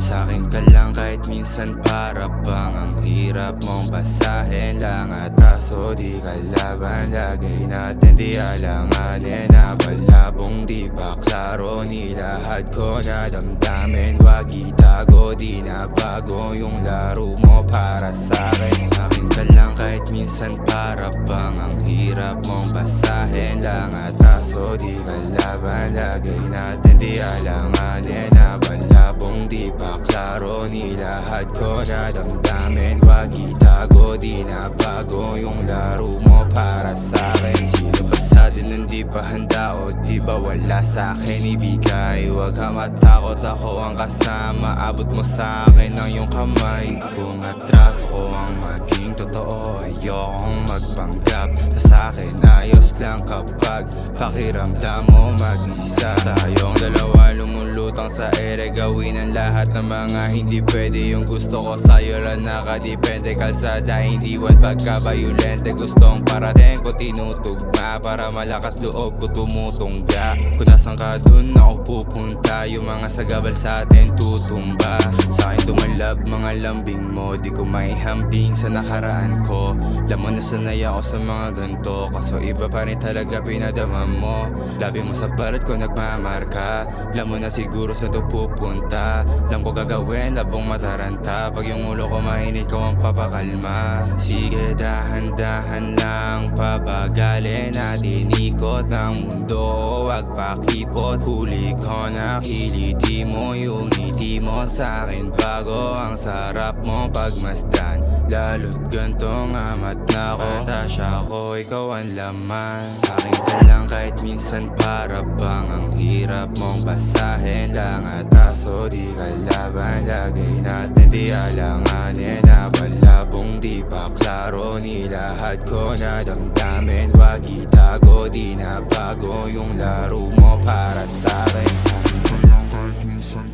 Sa'kin ka lang kahit minsan para bang ang hirap mong basahin lang. At aso di kalaban, lagay natin di alanganin. Nabalabong di pa klaro, nilahad ko na damdamin. Wag itago, di na bago yung laro mo para sa'kin. Sa'kin ka lang kahit minsan para bang ang hirap mong basahin lang. At aso di kalaban, lagay natin di alanganin. Nabalabong di pa klaro, nilahad ko na damdamin. Wag itago, di na bago yung laro mo para sa'kin. Sino ba sa'tin hindi pa handa o di ba wala sa'kin ibigay? Wag ka matakot, ako ang kasama. Abot mo sa'kin ang iyong kamay. Kung atraso ko ang maging totoo, ayokong magpanggap. Sa'kin ayos lang kapag pakiramdam mo mag-isa. Tayong dalawa lumulutang sa ere, gawin ang lahat ng mga hindi pwede. Yung gusto ko sa'yo lang nakadepende. Kalsada hindi wad pagka-violente. Gustong parating ko tinutugma, para malakas loob ko tumutungga. Kung nasan ka dun ako pupunta, yung mga sagabal sa'tin tutumba. Sa'kin tumalab mga lambing mo, di ko maihambing sa nakaraan ko. Lamon na sanay ako sa mga ganto, kaso iba pa rin talaga pinadama mo. Labi mo sa balat ko nagmamarka, lamon na siguro sa to pupunta. Lam ko gagawin, labong mataranta. Pag yung ulo ko mainit, ko ang papakalma. Sige dahan-dahan lang, pabagalin natin ikot ng mundo. Wag pakipot, huli ko na kiliti mo. Yung ngiti mo sa'kin bago, ang sarap mo pagmasdan. Lalo't gantong amat na ko, Tasha ko, ikaw ang laman. Sa'kin ka lang kahit minsan para bang ang hirap mong basahin lang. At aso di kalaban, lagay natin di alanganin. Nabalabong di pa klaro, nilahad ko na damdamin. Wag itago, di na bago yung laro mo para sa'kin. Sa'kin ka lang kahit minsan